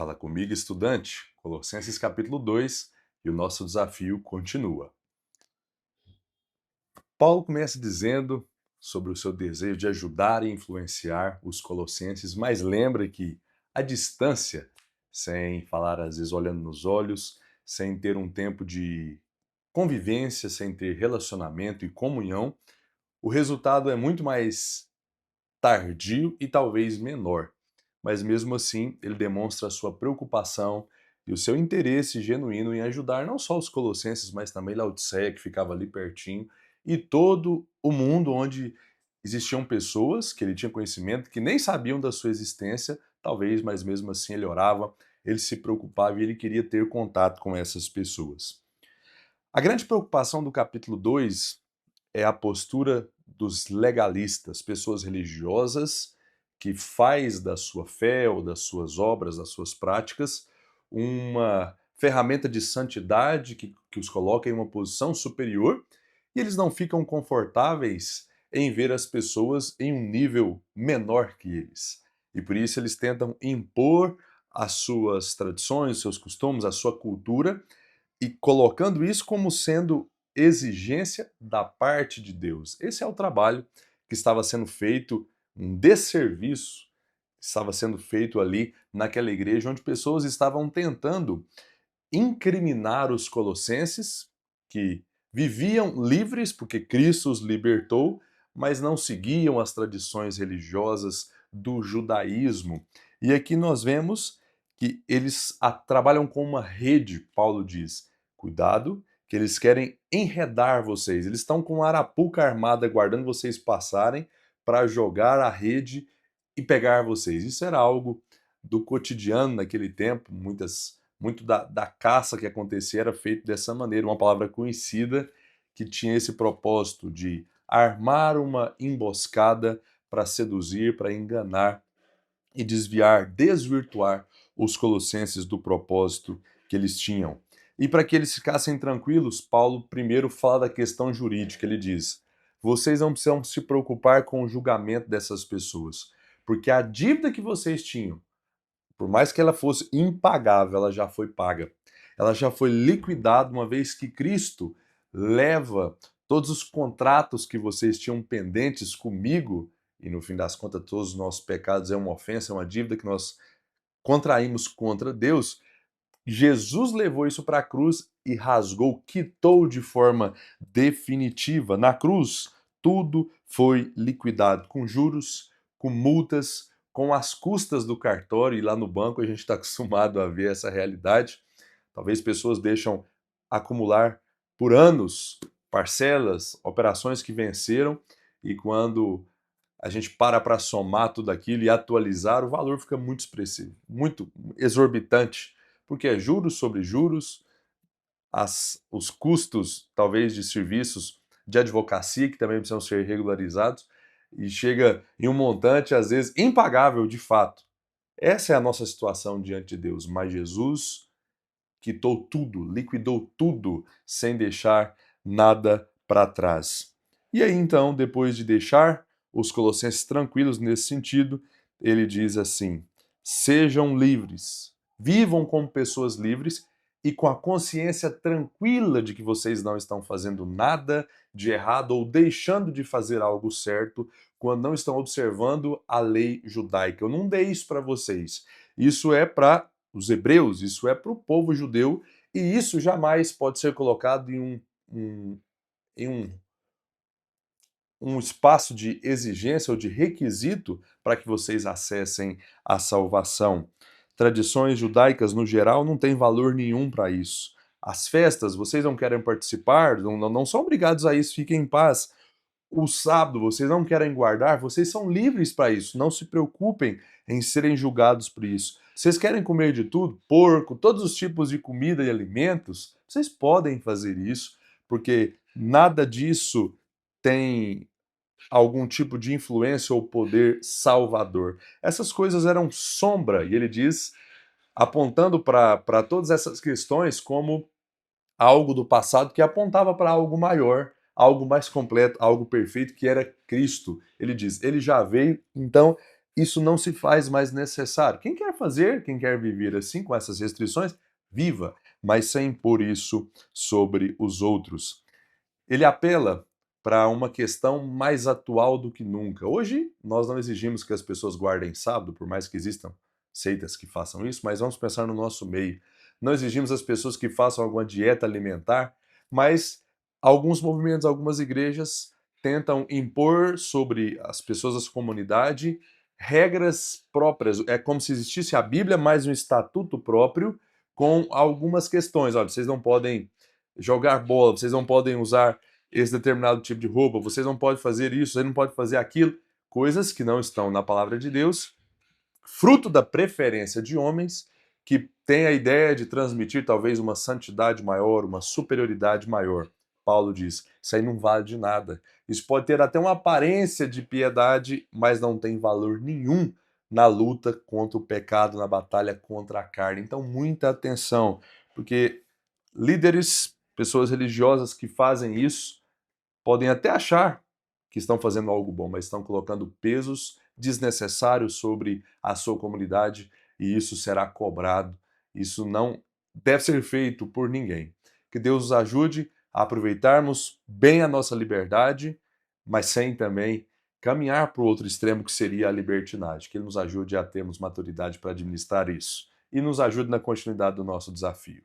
Fala comigo, estudante. Colossenses capítulo 2 e o nosso desafio continua. Paulo começa dizendo sobre o seu desejo de ajudar e influenciar os colossenses, mas lembra que a distância, sem falar às vezes olhando nos olhos, sem ter um tempo de convivência, sem ter relacionamento e comunhão, o resultado é muito mais tardio e talvez menor, mas mesmo assim ele demonstra a sua preocupação e o seu interesse genuíno em ajudar não só os colossenses, mas também Laodiceia, que ficava ali pertinho, e todo o mundo onde existiam pessoas que ele tinha conhecimento, que nem sabiam da sua existência, talvez, mas mesmo assim ele orava, ele se preocupava e ele queria ter contato com essas pessoas. A grande preocupação do capítulo 2 é a postura dos legalistas, pessoas religiosas que faz da sua fé ou das suas obras, das suas práticas, uma ferramenta de santidade que os coloca em uma posição superior e eles não ficam confortáveis em ver as pessoas em um nível menor que eles. E por isso eles tentam impor as suas tradições, os seus costumes, a sua cultura e colocando isso como sendo exigência da parte de Deus. Esse é o trabalho que estava sendo feito, um desserviço que estava sendo feito ali naquela igreja, onde pessoas estavam tentando incriminar os colossenses, que viviam livres porque Cristo os libertou, mas não seguiam as tradições religiosas do judaísmo. E aqui nós vemos que eles trabalham com uma rede, Paulo diz. Cuidado, que eles querem enredar vocês. Eles estão com uma arapuca armada guardando vocês passarem para jogar a rede e pegar vocês. Isso era algo do cotidiano naquele tempo, muito da caça que acontecia era feito dessa maneira, uma palavra conhecida que tinha esse propósito de armar uma emboscada para seduzir, para enganar e desviar, desvirtuar os colossenses do propósito que eles tinham. E para que eles ficassem tranquilos, Paulo primeiro fala da questão jurídica. Ele diz: vocês não precisam se preocupar com o julgamento dessas pessoas, porque a dívida que vocês tinham, por mais que ela fosse impagável, ela já foi paga. Ela já foi liquidada uma vez que Cristo leva todos os contratos que vocês tinham pendentes comigo, e no fim das contas todos os nossos pecados é uma ofensa, é uma dívida que nós contraímos contra Deus. Jesus levou isso para a cruz e rasgou, quitou de forma definitiva. Na cruz, tudo foi liquidado, com juros, com multas, com as custas do cartório, e lá no banco a gente está acostumado a ver essa realidade. Talvez pessoas deixam acumular por anos parcelas, operações que venceram, e quando a gente para somar tudo aquilo e atualizar, o valor fica muito expressivo, muito exorbitante, porque é juros sobre juros, os custos, talvez, de serviços de advocacia, que também precisam ser regularizados, e chega em um montante, às vezes, impagável de fato. Essa é a nossa situação diante de Deus, mas Jesus quitou tudo, liquidou tudo, sem deixar nada para trás. E aí, então, depois de deixar os colossenses tranquilos nesse sentido, ele diz assim: sejam livres, vivam como pessoas livres e com a consciência tranquila de que vocês não estão fazendo nada de errado ou deixando de fazer algo certo quando não estão observando a lei judaica. Eu não dei isso para vocês. Isso é para os hebreus, isso é para o povo judeu, e isso jamais pode ser colocado em um espaço de exigência ou de requisito para que vocês acessem a salvação. Tradições judaicas, no geral, não têm valor nenhum para isso. As festas, vocês não querem participar, não são obrigados a isso, fiquem em paz. O sábado, vocês não querem guardar, vocês são livres para isso. Não se preocupem em serem julgados por isso. Vocês querem comer de tudo? Porco, todos os tipos de comida e alimentos? Vocês podem fazer isso, porque nada disso tem algum tipo de influência ou poder salvador. Essas coisas eram sombra, e ele diz, apontando para todas essas questões como algo do passado que apontava para algo maior, algo mais completo, algo perfeito, que era Cristo. Ele diz, ele já veio, então isso não se faz mais necessário. Quem quer fazer, quem quer viver assim, com essas restrições, viva, mas sem impor isso sobre os outros. Ele apela para uma questão mais atual do que nunca. Hoje, nós não exigimos que as pessoas guardem sábado, por mais que existam seitas que façam isso, mas vamos pensar no nosso meio. Não exigimos as pessoas que façam alguma dieta alimentar, mas alguns movimentos, algumas igrejas tentam impor sobre as pessoas da sua comunidade regras próprias. É como se existisse a Bíblia mais um estatuto próprio com algumas questões. Olha, vocês não podem jogar bola, vocês não podem usar esse determinado tipo de roupa, vocês não podem fazer isso, vocês não podem fazer aquilo. Coisas que não estão na palavra de Deus, fruto da preferência de homens que têm a ideia de transmitir talvez uma santidade maior, uma superioridade maior. Paulo diz, isso aí não vale de nada. Isso pode ter até uma aparência de piedade, mas não tem valor nenhum na luta contra o pecado, na batalha contra a carne. Então, muita atenção, porque líderes, pessoas religiosas que fazem isso, podem até achar que estão fazendo algo bom, mas estão colocando pesos desnecessários sobre a sua comunidade e isso será cobrado. Isso não deve ser feito por ninguém. Que Deus nos ajude a aproveitarmos bem a nossa liberdade, mas sem também caminhar para o outro extremo que seria a libertinagem. Que Ele nos ajude a termos maturidade para administrar isso e nos ajude na continuidade do nosso desafio.